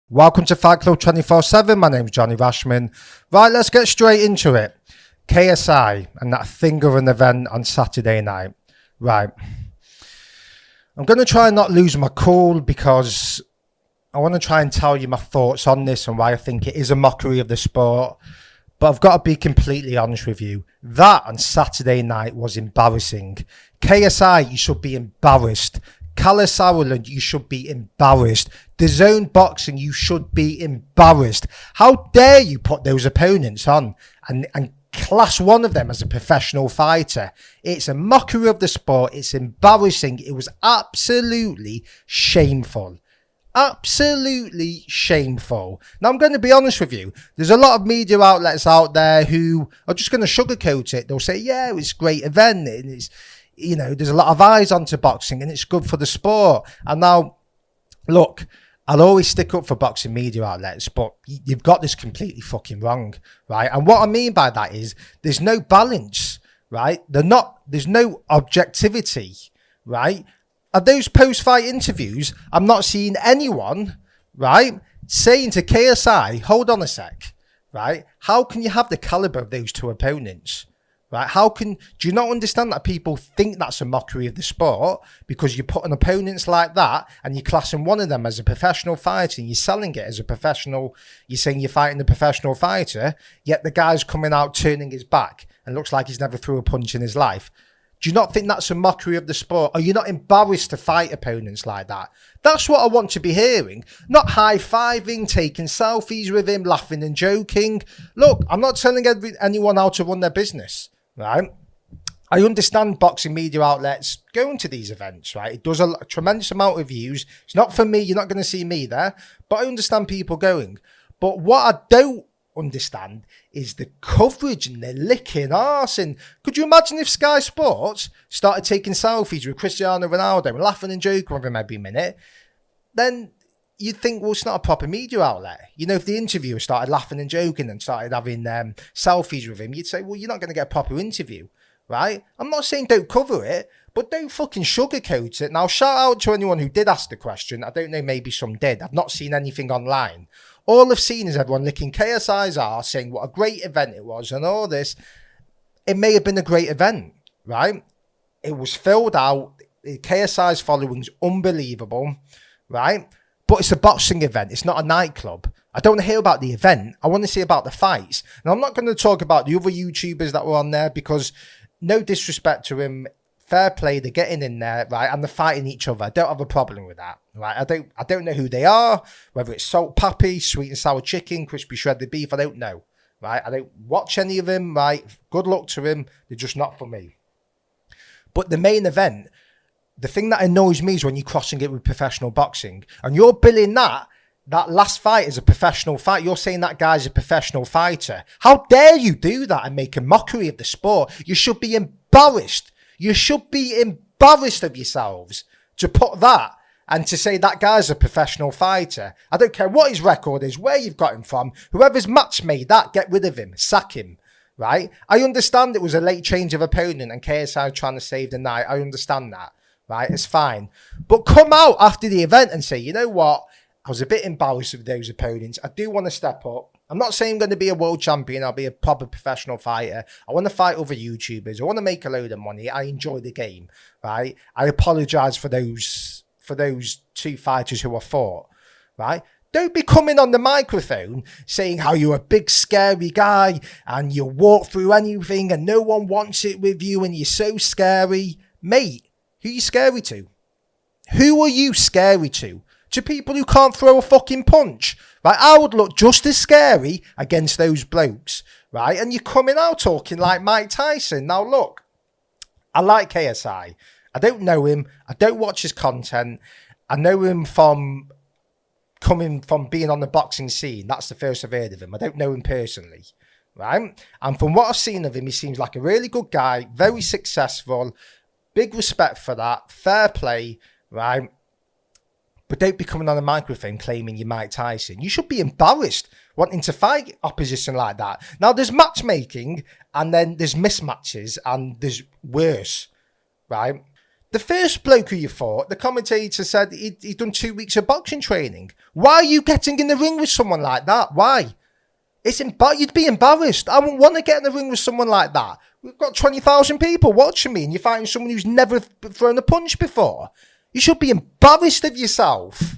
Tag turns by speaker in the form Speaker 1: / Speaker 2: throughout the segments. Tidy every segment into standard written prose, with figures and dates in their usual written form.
Speaker 1: Welcome to Fight Club 24/7. My name's Johnny Rashman. Right, let's get straight into it. KSI and that thing of an event on Saturday night. Right. I'm going to try and not lose my cool because I want to try and tell you my thoughts on this and why I think it is a mockery of the sport. But I've got to be completely honest with you. That on Saturday night was embarrassing. KSI, you should be embarrassed. Callis Ireland, you should be embarrassed. The Zone Boxing, you should be embarrassed. How dare you put those opponents on and class one of them as a professional fighter? It's a mockery of the sport. It's embarrassing. It was absolutely shameful. Absolutely shameful. Now, I'm going to be honest with you. There's a lot of media outlets out there who are just going to sugarcoat it. They'll say, yeah, it's a great event. And it's, you know, there's a lot of eyes onto boxing and it's good for the sport. And now, look, I'll always stick up for boxing media outlets, but you've got this completely fucking wrong, right? And what I mean by that is there's no balance, right? There's no objectivity, right? At those post-fight interviews, I'm not seeing anyone, right, saying to KSI, hold on a sec, right? How can you have the caliber of those two opponents? Right? Do you not understand that people think that's a mockery of the sport because you're putting opponents like that and you're classing one of them as a professional fighter and you're selling it as a professional, you're saying you're fighting a professional fighter, yet the guy's coming out turning his back and looks like he's never threw a punch in his life. Do you not think that's a mockery of the sport? Are you not embarrassed to fight opponents like that? That's what I want to be hearing. Not high-fiving, taking selfies with him, laughing and joking. Look, I'm not telling anyone how to run their business. Right, I understand boxing media outlets going to these events, right? It does a tremendous amount of views. It's not for me. You're not going to see me there, but I understand people going. But what I don't understand is the coverage and the licking arse. And could you imagine if Sky Sports started taking selfies with Cristiano Ronaldo and laughing and joking with him every minute? Then you'd think, well, it's not a proper media outlet. You know, if the interviewer started laughing and joking and started having selfies with him, you'd say, well, you're not going to get a proper interview, right? I'm not saying don't cover it, but don't fucking sugarcoat it. Now, shout out to anyone who did ask the question. I don't know, maybe some did. I've not seen anything online. All I've seen is everyone licking KSI's arse, saying what a great event it was and all this. It may have been a great event, right? It was filled out. KSI's following's unbelievable, right? But it's a boxing event. It's not a nightclub. I don't want to hear about the event. I want to see about the fights. And I'm not going to talk about the other YouTubers that were on there because no disrespect to him. Fair play. They're getting in there, right? And they're fighting each other. I don't have a problem with that, right? I don't know who they are, whether it's Salt Pappy, Sweet and Sour Chicken, Crispy Shredded Beef. I don't know, right? I don't watch any of them, right? Good luck to him. They're just not for me. But the main event, the thing that annoys me is when you're crossing it with professional boxing and you're billing that last fight as a professional fight. You're saying that guy's a professional fighter. How dare you do that and make a mockery of the sport? You should be embarrassed. You should be embarrassed of yourselves to put that and to say that guy's a professional fighter. I don't care what his record is, where you've got him from. Whoever's match made that, get rid of him, sack him. Right? I understand it was a late change of opponent and KSI trying to save the night. I understand that. Right, it's fine. But come out after the event and say, you know what? I was a bit embarrassed with those opponents. I do want to step up. I'm not saying I'm going to be a world champion. I'll be a proper professional fighter. I want to fight other YouTubers. I want to make a load of money. I enjoy the game. Right? I apologise for those two fighters who I fought. Right? Don't be coming on the microphone saying how you're a big scary guy and you'll walk through anything and no one wants it with you and you're so scary. Mate, who are you scary to? Who are you scary to? To people who can't throw a fucking punch, right? I would look just as scary against those blokes, right? And you're coming out talking like Mike Tyson. Now look, I like KSI. I don't know him. I don't watch his content. I know him from coming from being on the boxing scene. That's the first I've heard of him. I don't know him personally, right? And from what I've seen of him, he seems like a really good guy, very successful. Big respect for that. Fair play, right? But don't be coming on a microphone claiming you're Mike Tyson. You should be embarrassed wanting to fight opposition like that. Now, there's matchmaking and then there's mismatches and there's worse, right? The first bloke who you fought, the commentator said he'd done 2 weeks of boxing training. Why are you getting in the ring with someone like that? Why? You'd be embarrassed. I wouldn't want to get in the ring with someone like that. We've got 20,000 people watching me and you're fighting someone who's never thrown a punch before. You should be embarrassed of yourself.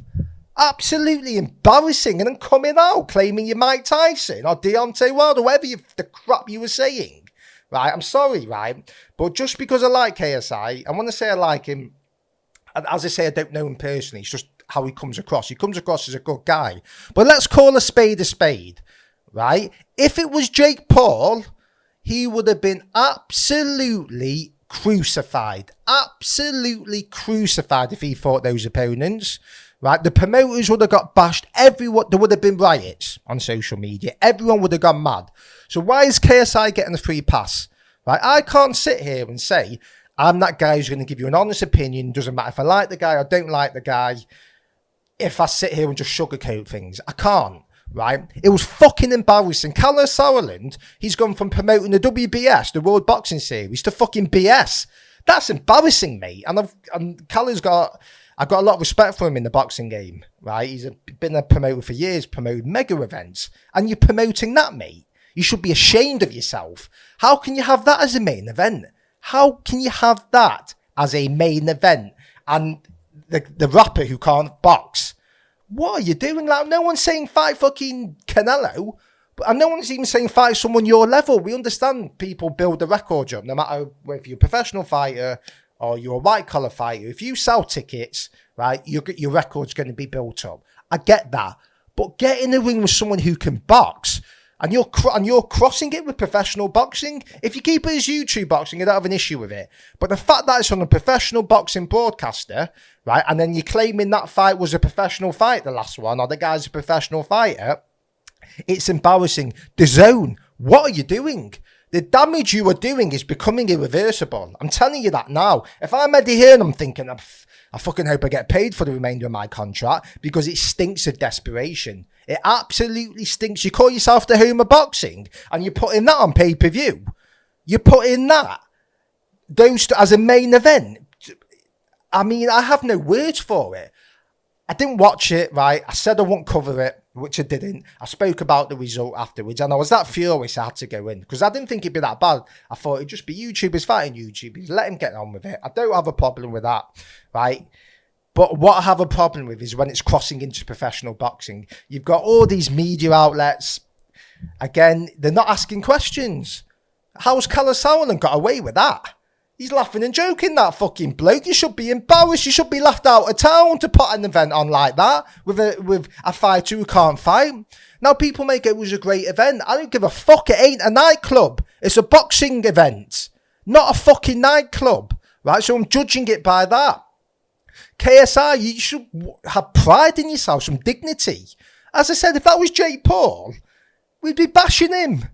Speaker 1: Absolutely embarrassing. And then coming out claiming you're Mike Tyson or Deontay Wilder, whatever the crap you were saying. Right, I'm sorry, right? But just because I like KSI, I want to say I like him. As I say, I don't know him personally. It's just how he comes across. He comes across as a good guy. But let's call a spade, right? If it was Jake Paul, he would have been absolutely crucified. Absolutely crucified if he fought those opponents. Right, the promoters would have got bashed. There would have been riots on social media. Everyone would have gone mad. So why is KSI getting a free pass? Right, I can't sit here and say I'm that guy who's going to give you an honest opinion. Doesn't matter if I like the guy or don't like the guy. If I sit here and just sugarcoat things, I can't. Right, it was fucking embarrassing. Callum Sauerland, he's gone from promoting the WBS, the World Boxing Series, to fucking BS. That's embarrassing, mate. And Callum's I've got a lot of respect for him in the boxing game, right? He's been a promoter for years, promoted mega events. And you're promoting that, mate. You should be ashamed of yourself. How can you have that as a main event? How can you have that as a main event? And the rapper who can't box. What are you doing? Like, no one's saying fight fucking Canelo. And no one's even saying fight someone your level. We understand people build the records up, no matter whether you're a professional fighter or you're a white-collar fighter. If you sell tickets, right, your record's going to be built up. I get that. But get in the ring with someone who can box, and you're crossing it with professional boxing. If you keep it as YouTube boxing, I don't have an issue with it. But the fact that it's on a professional boxing broadcaster, right, and then you're claiming that fight was a professional fight, the last one, or the guy's a professional fighter, it's embarrassing. The Zone, what are you doing? The damage you are doing is becoming irreversible. I'm telling you that now. If I'm Eddie Hearn, I'm thinking, I fucking hope I get paid for the remainder of my contract, because it stinks of desperation. It absolutely stinks. You call yourself the home of boxing and you're putting that on pay-per-view. You're putting that as a main event. I mean, I have no words for it. I didn't watch it, right? I said I wouldn't cover it, which I didn't. I spoke about the result afterwards, and I was that furious I had to go in, because I didn't think it'd be that bad. I thought it'd just be YouTubers fighting YouTubers. Let him get on with it. I don't have a problem with that, right? But what I have a problem with is when it's crossing into professional boxing. You've got all these media outlets. Again, they're not asking questions. How's Callum Sauerland got away with that? He's laughing and joking, that fucking bloke. You should be embarrassed. You should be laughed out of town to put an event on like that with a fighter who can't fight. Now, people make it was a great event. I don't give a fuck. It ain't a nightclub. It's a boxing event, not a fucking nightclub, right? So I'm judging it by that. KSI, you should have pride in yourself, some dignity. As I said, if that was Jake Paul, we'd be bashing him.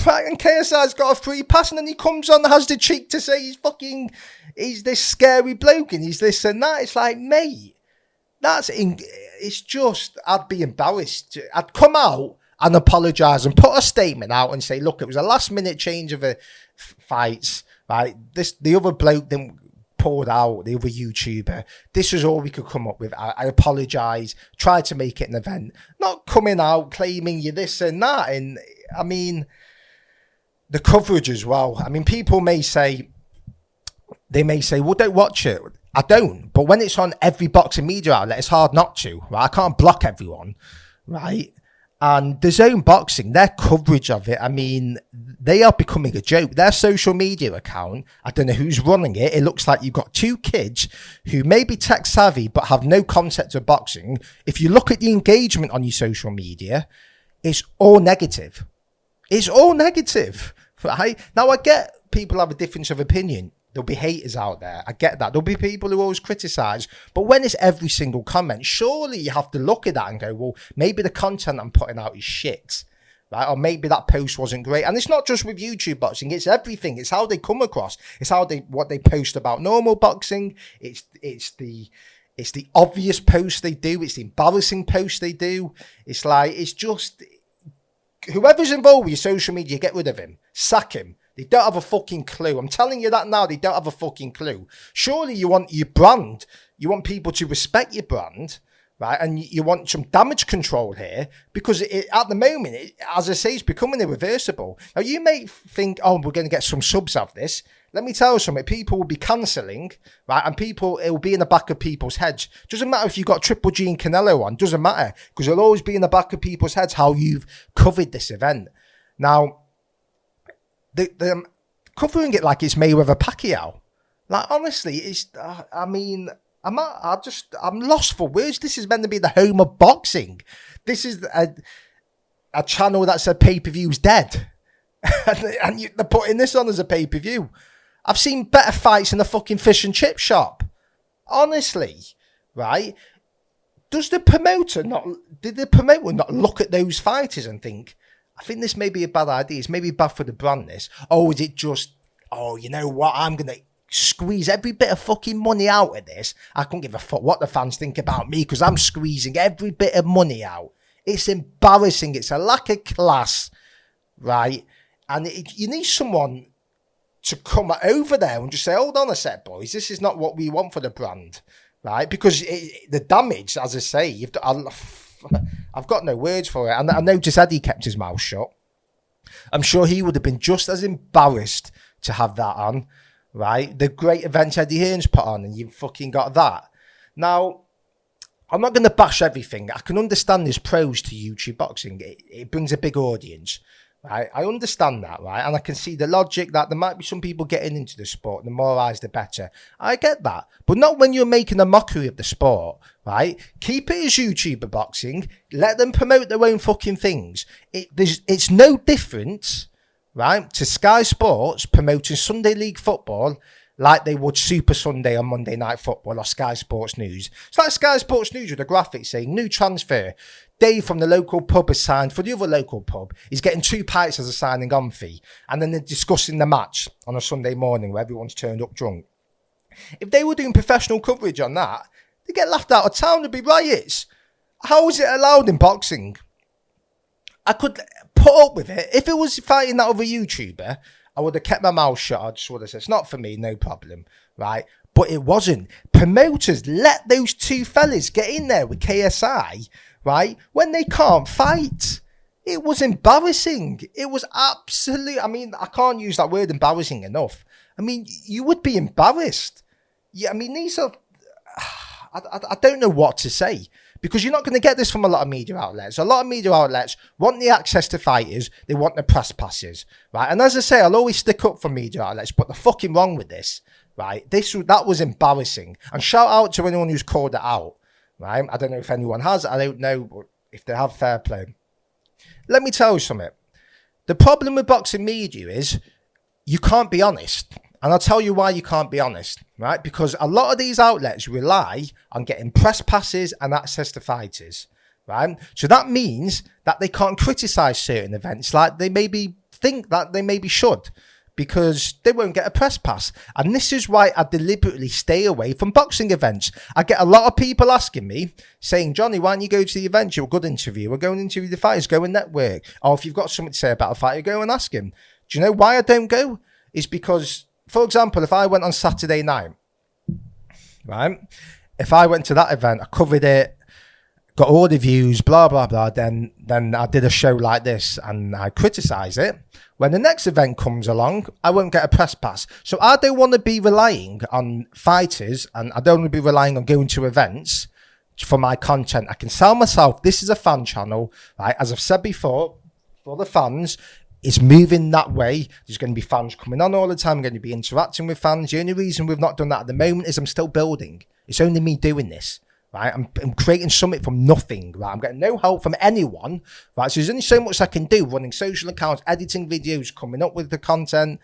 Speaker 1: Right, and KSI's got a free pass, and then he comes on and has the cheek to say he's this scary bloke and he's this and that. It's like, mate, it's just, I'd be embarrassed. I'd come out and apologise and put a statement out and say, look, it was a last minute change of fights, right? The other bloke then poured out, the other YouTuber. This was all we could come up with. I apologise, tried to make it an event, not coming out claiming you this and that. And I mean, the coverage as well. I mean, people may say, well, don't watch it. I don't. But when it's on every boxing media outlet, it's hard not to, right? I can't block everyone, right? And the Zone Boxing, their coverage of it, I mean, they are becoming a joke. Their social media account, I don't know who's running it. It looks like you've got two kids who may be tech savvy but have no concept of boxing. If you look at the engagement on your social media, it's all negative. It's all negative, right? Now, I get people have a difference of opinion. There'll be haters out there. I get that. There'll be people who always criticise. But when it's every single comment, surely you have to look at that and go, well, maybe the content I'm putting out is shit, right? Or maybe that post wasn't great. And it's not just with YouTube boxing. It's everything. It's how they come across. It's what they post about normal boxing. It's the obvious posts they do. It's the embarrassing posts they do. It's just... Whoever's involved with your social media, get rid of him. Sack him. They don't have a fucking clue. I'm telling you that now, they don't have a fucking clue. Surely you want your brand, you want people to respect your brand, right? And you want some damage control here, because at the moment, as I say, it's becoming irreversible. Now, you may think, oh, we're going to get some subs of this. Let me tell you something. People will be cancelling, right? And it will be in the back of people's heads. Doesn't matter if you've got Triple G and Canelo on. Doesn't matter, because it'll always be in the back of people's heads how you've covered this event. Now, the covering it like it's Mayweather Pacquiao. Like, honestly, it's, I mean, I'm lost for words. This is meant to be the home of boxing. This is a channel that said pay-per-view's dead. and they're putting this on as a pay-per-view. I've seen better fights in the fucking fish and chip shop. Honestly, right? Did the promoter not look at those fighters and think, I think this may be a bad idea. It's maybe bad for the brand, this. Or is it just, oh, you know what? I'm going to squeeze every bit of fucking money out of this. I couldn't give a fuck what the fans think about me, because I'm squeezing every bit of money out. It's embarrassing. It's a lack of class, right? And you need someone to come over there and just say, hold on a sec, boys. This is not what we want for the brand, right? Because the damage, as I say, I've got no words for it. And I noticed Eddie kept his mouth shut. I'm sure he would have been just as embarrassed to have that on, right? The great events Eddie Hearn's put on, and you've fucking got that. Now, I'm not going to bash everything. I can understand there's pros to YouTube boxing. It brings a big audience, right? I understand that, right? And I can see the logic that there might be some people getting into the sport. The more eyes, the better. I get that. But not when you're making a mockery of the sport, right? Keep it as YouTuber boxing. Let them promote their own fucking things. It's no different, right, to Sky Sports promoting Sunday League football like they would Super Sunday on Monday Night Football or Sky Sports News. It's like Sky Sports News with a graphic saying, new transfer. Dave from the local pub has signed for the other local pub. He's getting 2 pints as a signing on fee. And then they're discussing the match on a Sunday morning where everyone's turned up drunk. If they were doing professional coverage on that, they'd get laughed out of town. There'd be riots. How is it allowed in boxing? I could put up with it. If it was fighting that other YouTuber, I would have kept my mouth shut. I just would have said, it's not for me, no problem, right? But it wasn't. Promoters let those 2 fellas get in there with KSI, right, when they can't fight. It was embarrassing. It was absolutely, I mean, I can't use that word embarrassing enough. I mean, you would be embarrassed. Yeah, I mean, these are, I don't know what to say, because you're not going to get this from a lot of media outlets. A lot of media outlets want the access to fighters. They want the press passes, right? And as I say, I'll always stick up for media outlets, but they're fucking wrong with this, right? That was embarrassing. And shout out to anyone who's called it out, right? I don't know if anyone has. I don't know, but if they have, fair play. Let me tell you something. The problem with boxing media is you can't be honest. And I'll tell you why you can't be honest, right? Because a lot of these outlets rely on getting press passes and access to fighters, right? So that means that they can't criticize certain events like they maybe think that they maybe should, because they won't get a press pass. And this is why I deliberately stay away from boxing events. I get a lot of people asking me, saying, Johnny, why don't you go to the event? You're a good interviewer. Go and interview the fighters. Go and network. Or if you've got something to say about a fighter, go and ask him. Do you know why I don't go? It's because, for example, if I went on Saturday night, right? If I went to that event, I covered it, got all the views, blah, blah, blah, then I did a show like this and I criticise it. When the next event comes along, I won't get a press pass. So I don't want to be relying on fighters, and I don't want to be relying on going to events for my content. I can sell myself. This is a fan channel, right? As I've said before, for the fans, it's moving that way. There's going to be fans coming on all the time. I'm going to be interacting with fans. The only reason we've not done that at the moment is I'm still building. It's only me doing this, right? I'm creating something from nothing, right? I'm getting no help from anyone, right? So there's only so much I can do, running social accounts, editing videos, coming up with the content,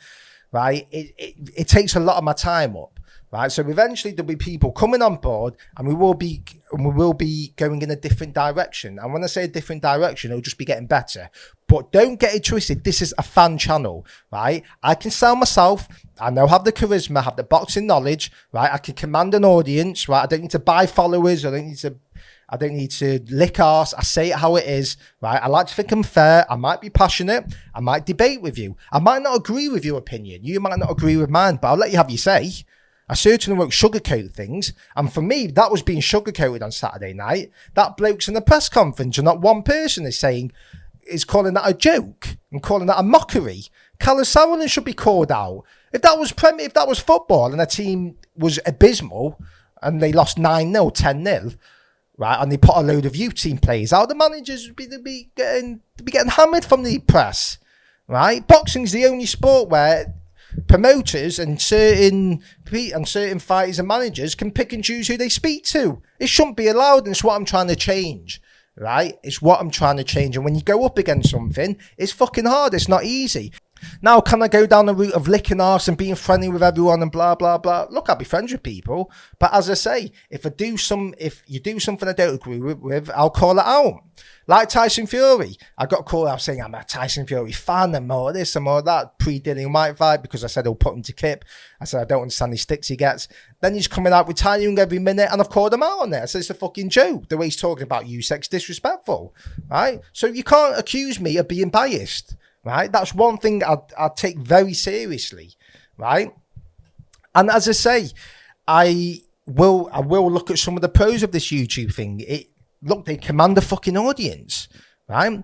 Speaker 1: right? It takes a lot of my time up, right? So eventually there'll be people coming on board, and we will be going in a different direction. And when I say a different direction, it'll just be getting better. But don't get it twisted. This is a fan channel, right? I can sell myself. I know, have the charisma, have the boxing knowledge, right? I can command an audience, right? I don't need to buy followers. I don't need to lick arse. I say it how it is, right? I like to think I'm fair. I might be passionate. I might debate with you. I might not agree with your opinion. You might not agree with mine, but I'll let you have your say. I certainly won't sugarcoat things. And for me, that was being sugarcoated on Saturday night. That bloke's in the press conference, and not one person is calling that a joke and calling that a mockery. Callum Sutherland should be called out. If that was football and a team was abysmal and they lost 9-0, 10-0, right, and they put a load of youth team players out, the managers would be getting hammered from the press, right? Boxing's the only sport where promoters and certain fighters and managers can pick and choose who they speak to. It shouldn't be allowed, and it's what I'm trying to change, right? It's what I'm trying to change. And when you go up against something, it's fucking hard. It's not easy. Now, can I go down the route of licking arse and being friendly with everyone and blah, blah, blah? Look, I'll be friends with people. But as I say, if you do something I don't agree with, I'll call it out. Like Tyson Fury. I got called out saying I'm a Tyson Fury fan and more this and more that pre-Dillian White vibe because I said he'll put him to kip. I said I don't understand the sticks he gets. Then he's coming out with Ty Young every minute and I've called him out on it. I said it's a fucking joke. The way he's talking about USEX disrespectful, right? So you can't accuse me of being biased. Right, that's one thing I take very seriously, right? And as I say, I will look at some of the pros of this YouTube thing. Look, they command a fucking audience, right?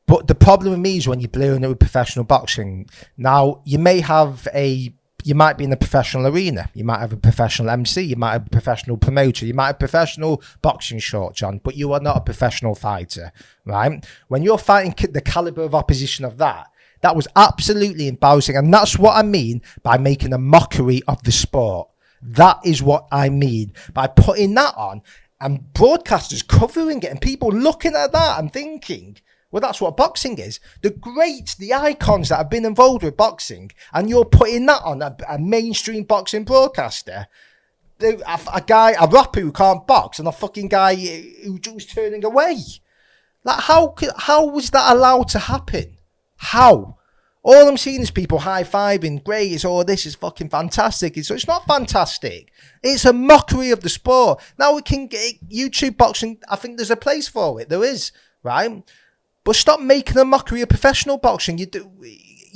Speaker 1: But the problem with me is when you're blurring it with professional boxing. Now, you might be in a professional arena. You might have a professional MC. You might have a professional promoter. You might have professional boxing shorts on, but you are not a professional fighter, right? When you're fighting the caliber of opposition of that was absolutely embarrassing. And that's what I mean by making a mockery of the sport. That is what I mean by putting that on and broadcasters covering it and people looking at that and thinking, well, that's what boxing is. The icons that have been involved with boxing, and you're putting that on a mainstream boxing broadcaster. A rapper who can't box and a fucking guy who's turning away. Like, how was that allowed to happen? How? All I'm seeing is people high-fiving, great, this is fucking fantastic. It's not fantastic. It's a mockery of the sport. Now we can get YouTube boxing, I think there's a place for it. There is, right? But stop making a mockery of professional boxing. You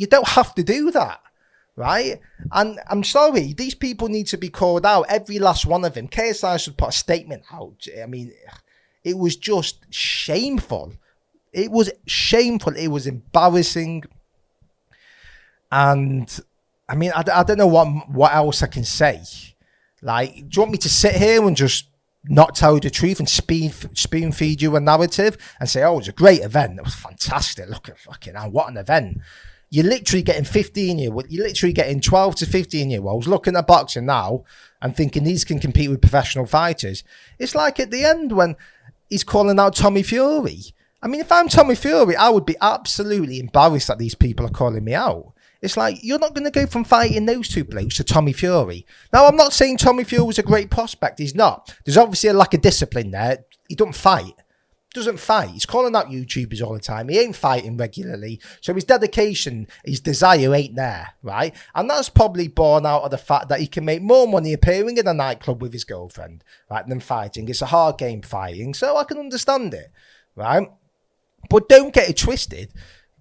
Speaker 1: don't have to do that, right? And I'm sorry, these people need to be called out. Every last one of them. KSI should put a statement out. I mean, it was just shameful. It was shameful. It was embarrassing. And I mean, I don't know what else I can say. Like, do you want me to sit here and just not tell you the truth and spoon feed you a narrative and say, oh, it was a great event. It was fantastic. Look at fucking hell, what an event. You're literally getting 12 to 15 year olds looking at boxing now and thinking these can compete with professional fighters. It's like at the end when he's calling out Tommy Fury. I mean, if I'm Tommy Fury, I would be absolutely embarrassed that these people are calling me out. It's like, you're not going to go from fighting those two blokes to Tommy Fury. Now, I'm not saying Tommy Fury was a great prospect. He's not. There's obviously a lack of discipline there. He doesn't fight. He's calling out YouTubers all the time. He ain't fighting regularly. So his dedication, his desire ain't there, right? And that's probably born out of the fact that he can make more money appearing in a nightclub with his girlfriend, right, than fighting. It's a hard game fighting, so I can understand it, right? But don't get it twisted.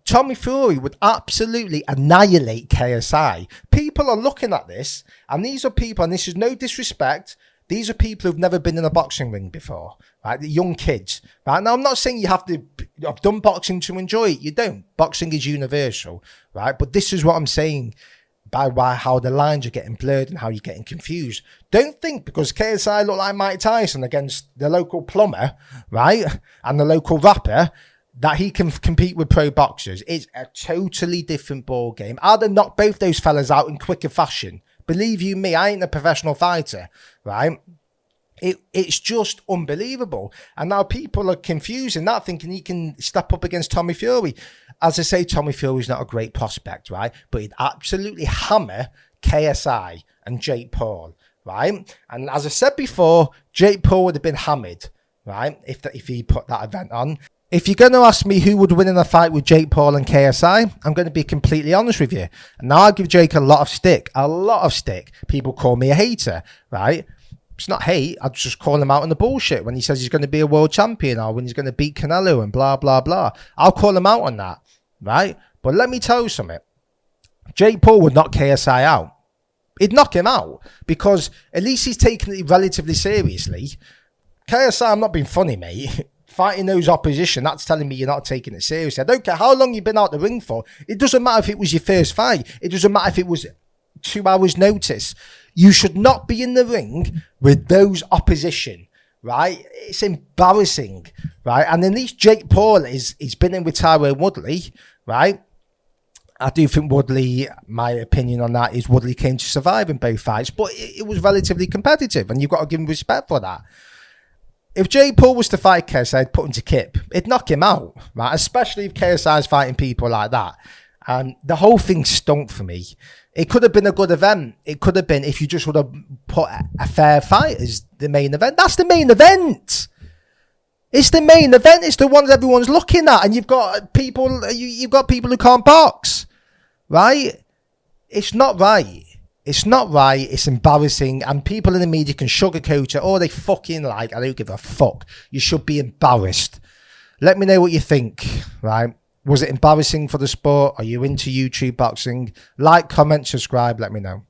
Speaker 1: Tommy Fury would absolutely annihilate KSI. People are looking at this, and these are people, and this is no disrespect, these are people who've never been in a boxing ring before, right? The young kids, right? Now, I'm not saying you have to have done boxing to enjoy it. You don't. Boxing is universal, right? But this is what I'm saying by how the lines are getting blurred and how you're getting confused. Don't think because KSI looked like Mike Tyson against the local plumber, right, and the local rapper, that he can compete with pro boxers. It's a totally different ball game. I'd have knocked both those fellas out in quicker fashion. Believe you me, I ain't a professional fighter, right? It's just unbelievable. And now people are confusing that, thinking he can step up against Tommy Fury. As I say, Tommy Fury's not a great prospect, right? But he'd absolutely hammer KSI and Jake Paul, right? And as I said before, Jake Paul would have been hammered, right, if he put that event on. If you're going to ask me who would win in a fight with Jake Paul and KSI, I'm going to be completely honest with you. And now I give Jake a lot of stick. People call me a hater, right? It's not hate. I just call him out on the bullshit when he says he's going to be a world champion or when he's going to beat Canelo and blah, blah, blah. I'll call him out on that, right? But let me tell you something. Jake Paul would knock KSI out. He'd knock him out because at least he's taking it relatively seriously. KSI, I'm not being funny, mate. Fighting those opposition, that's telling me you're not taking it seriously. I don't care how long you've been out the ring for. It doesn't matter if it was your first fight. It doesn't matter if it was 2 hours notice. You should not be in the ring with those opposition, right? It's embarrassing, right? And at least Jake Paul he's been in with Tyron Woodley, right? I do think Woodley, my opinion on that is Woodley came to survive in both fights, but it was relatively competitive and you've got to give him respect for that. If Jake Paul was to fight KSI, I'd put him to Kip. It'd knock him out, right? Especially if KSI's fighting people like that. And the whole thing stunk for me. It could have been a good event. It could have been if you just would have put a fair fight as the main event. That's the main event. It's the main event. It's the one that everyone's looking at. And you've got people who can't box, right? It's not right. It's not right. It's embarrassing. And people in the media can sugarcoat it. Oh, they fucking like. I don't give a fuck. You should be embarrassed. Let me know what you think, right? Was it embarrassing for the sport? Are you into YouTube boxing? Like, comment, subscribe. Let me know.